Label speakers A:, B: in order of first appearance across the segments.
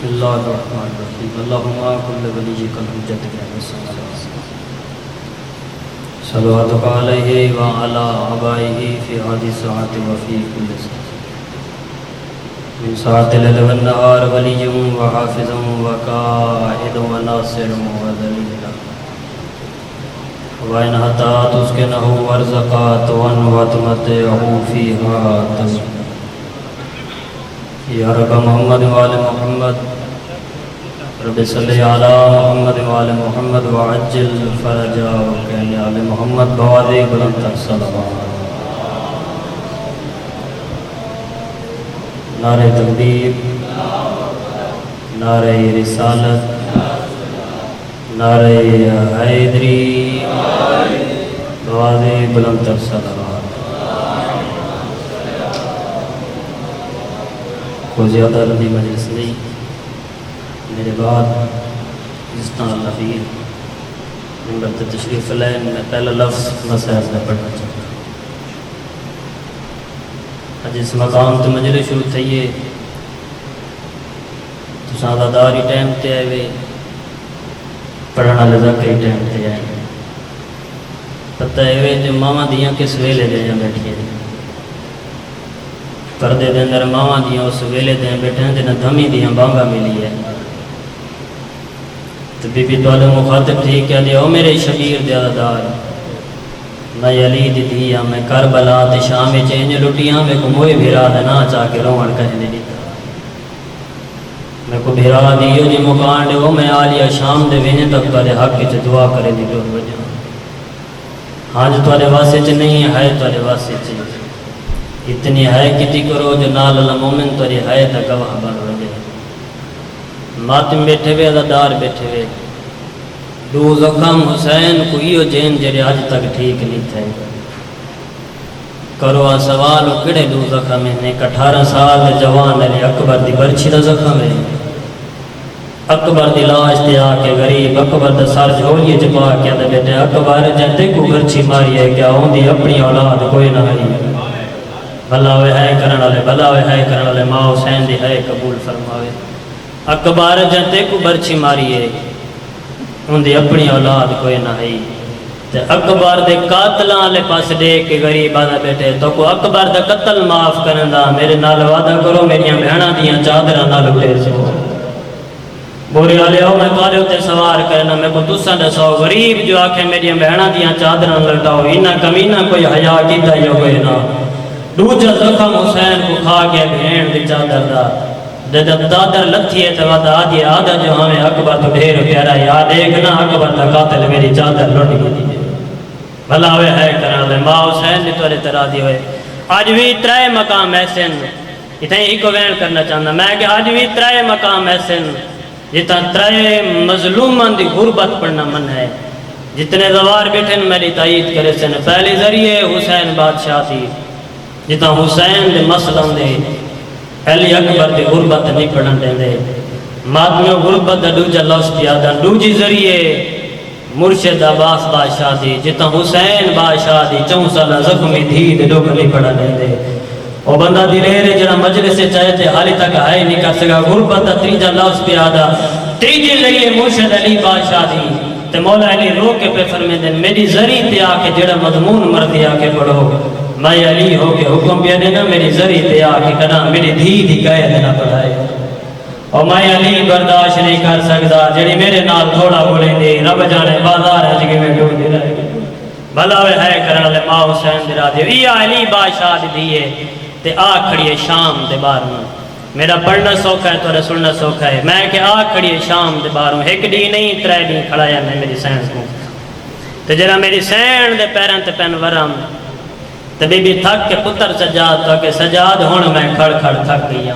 A: بسم اللہ الرحمن الرحیم اللہم کل ولیک الحجت صلواتک علیہ وعلی آبائہ فی هذه الساعة وفی کل ساعة من ساعة الليل والنهار ولی وحافظ وقائد وناصر وذلیل وإن حتى تسكنه ورزقات وتمتعه فيها تزكو یا رب محمد وآل محمد رب صلی علی محمد وآل محمد وعجل فرجا وکین آل محمد بوادی بلند تر صلوات نعرہ تکبیر نعرہ رسالت نعرہ حیدری بوادی بلند تر صلوات کو زیادہ لمبی مجلس نہیں میرے بعد جس طرح لفیر ممبر تشریف لین میں پہلا لفظ مسائل میں پڑھنا چاہتا ہوں آج اس مقام تو مجلس شروع تھئیے تو سادہ داری ٹائم تے آئے وے پڑھنا لذا کئی ٹائم تے آئے پتہ ہے وے جو ماما دیاں کس ویلے دے جا بیٹھی ہے پردے دے اندر ماما دیاں اس ویلے دے بیٹھے ہیں جنہیں دھمی دیاں بانگا ملی ہے تو بی بی تو علم مخاطب تھی کیا دیا او میرے شبیر دے دار میں علی دی دیا میں کربلا تے شام چینج لٹیاں میں کو موئی بھیرا دینا چاہ کے روان کہنے دیتا میں کو بھیرا دیو دی مکان دے او میں آلیا شام دے وینے تک دے حق کی دعا کرے دی دور وجہ ہاں جو تو علے واسے چ نہیں ہے تو علے واسے چ اتنی ہے کتی کرو جو نال اللہ مومن تو یہ ہے تا گواہ بن وجہ ماتم بیٹھے وے عزادار بیٹھے وے دو زخم حسین کو ایو جین جرے آج تک ٹھیک نہیں تھے کرو سوال کڑے دو زخم ہیں 18 سال جوان علی اکبر دی برچی دا زخم ہے اکبر دی لاش تے آکے غریب اکبر دا سر جھولیے جپا کیا دا بیٹے اکبر جنتے کو برچی ماری ہے کیا ہوں دی اپنی اولاد کوئی نہ ہے بھلا ہوئے ہے کرن والے بھلا ہوئے ہے کرن والے ماں حسین دی ہے قبول فرماوے اکبر جنتے کو برچی ماری ہے ان دی اپنی اولاد کوئی نہ ہے تے اکبر دے قاتلاں لے پاس دے کے غریب آدھا بیٹے تو کو اکبر دا قتل معاف کرن دا میرے نال وعدہ کرو میریاں بہناں دیاں چادراں نال لٹے سو بوری والے ہو میں تارے ہوتے سوار کرنا میں کو تساں دسو غریب جو آکھے میریاں بہناں دیاں چادراں لٹاؤ انہاں کمینہ کوئی حیا کیتا یا کوئی نہ دوجا زخم حسین کو کھا گیا بہن دی چادر دا جب دادر لتھی ہے تو وعدہ آدھی آدھا جو ہمیں اکبر تو ڈھیر پیارا یاد ایک نا اکبر دا قاتل میری چادر لٹ گئی بھلا ہوئے ہے کرنا لے ماں حسین دی توڑے ترا دی ہوئے آج بھی ترائے مقام ایسے اتنے ہی کو وین کرنا چاہتا میں کہ آج بھی ترائے مقام ایسے جتنا ترائے مظلومان دی غربت پڑھنا من ہے جتنے زوار بیٹھے میری تائید کرے سن پہلی ذریعے حسین بادشاہ تھی جتنا حسین دے مسلم دے علی اکبر دے غربت نہیں پڑھن دیں دے مادمیوں غربت دا دوجہ لفظ پیادا دوجی ذریعے مرشد عباس بادشاہ دی جتنا حسین بادشاہ دی 4 سالہ زخمی دھی دے لوگ نہیں پڑھن دیں دے وہ بندہ دی رہے جڑا مجلس سے چاہتے حالی تک آئے نہیں کر سکا غربت دا تریجہ لفظ پیادا تریجی ذریعے مرشد علی بادشاہ دی تے مولا علی رو کے پہ فرمے دیں میری ذریع تے آکے جڑا مضمون مردی آکے پڑھو میں علی ہو کے حکم پیا دینا میری ذریع تے آکے کنا میری دھی دی کہہ دینا پڑھائے اور میں علی برداشت نہیں کر سکتا جڑی میرے نال تھوڑا بولیں دے رب جانے بازار ہے جگہ میں ڈھول دے رہے بھلا ہوئے ہے کرنا لے ماں حسین دی راہ دے یا علی بادشاہ دی دیئے تے آ کھڑیے شام دے باروں میرا پڑھنا سوکھا ہے تو سننا سوکھا ہے میں کہ آ کھڑیے شام دے باروں ایک دی نہیں 3 دی کھڑا یا میں میری سینس کو تے جرا میری سین دے پیران تے پین ورم تے بی بی تھک کے پتر سجاد تو کہ سجاد ہون میں کھڑ کھڑ تھک گیا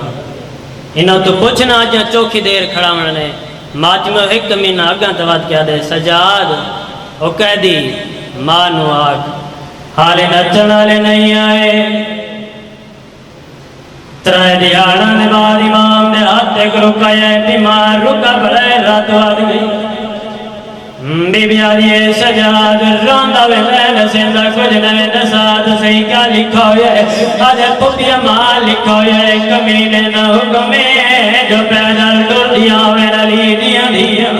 A: انہاں تو پوچھنا آجاں چوکھی دیر کھڑا ہونے ماچ میں ایک مہینہ اگاں تواد کیا دے سجاد او کہہ دی مانو آگ حالے نچن والے نہیں آئے ترائے دیانا نے بعد امام نے ہاتھ ایک رکا ہے بیمار رکا بڑھائے رات واد گئی بی بی آدھیے سجاد روندہ وے میں نسندہ کچھ نوے نساد صحیح کیا لکھا ہویا ہے آدھے پپیا ماں لکھا ہویا ہے کمینے نہ حکمے جو پیدل ٹر دیا ہوئے نلی دیا دیا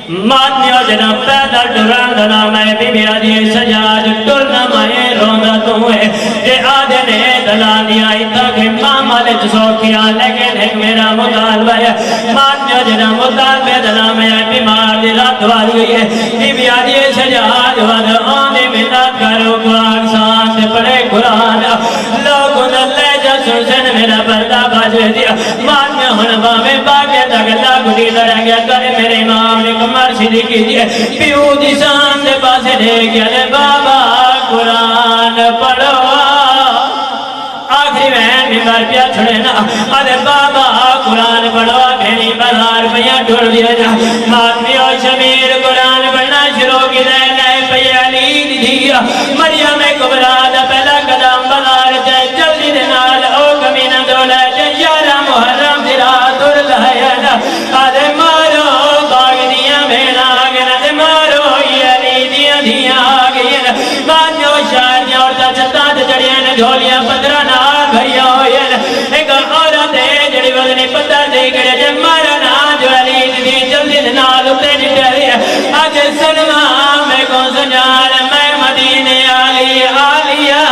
A: ماتنیو جنا پیدل ٹران دنا میں بی بی آدھیے سجاد ٹرنا میں روندہ تو ہے کہ آدھے نے دلا دیا ایتا کہ ماما نے جسو کیا لیکن ایک میرا مطالبہ ہے ماتنیو جنا مطالبہ دلا میں بیمار دی رات وال گئی ہے بی بی آدھیے سجاد ود آنے منت کرو قرآن سان سے پڑھے قرآن لوگوں نے لے جا سن میرا پردہ باجے دیا ماتنیو ہنبا میں باگے تک اللہ گھٹی لڑا گیا کرے میرے امام نے کمر سیدھی کیجئے پیو دی سان دے پاسے دے گیا لے بابا قرآن پڑھو آخری بہن ممبر پیا چھڑے نا آدھے بابا قرآن پڑھو بہنی بازار پیا ڈھوڑ دیا جا ماتمی اور شمیر قرآن پڑھنا شروع کی دے لائے پیا لید دیا مریم کبرا دا پہلا قدم بازار جائے جلدی دنال او کمینہ دولے جائے یارہ محرم دی رات اور لائے نا آدھے مارو باغ دیا بہنا آگنا دے مارو یہ لیدیا دیا آگئی نا ماتمی اور شاہدیاں اور تا چھتا دے جڑیاں نے جھولیاں پندرہ نال بھائیا ہوئے نا ایک عورت ہے جڑی وزنی پتر دے گڑے جے مارا نا جو علید دی جلدی دنال اتے نٹھے آج سنما میں کو سنجال میں مدینے آلی آلیا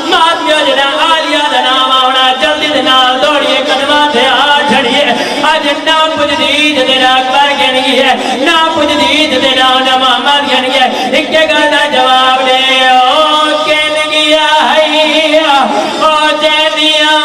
A: ماتمیو جنا آلیا دنام آونا جلدی دنال دوڑیے قدمہ تھے آ جھڑیے آج نا پوچھ دید تیرا اکبر گن گئی ہے نا پوچھ دید تیرا محمد گن گئی ہے ایک کے گھر جواب دے او کن گیا ہے او جے دیا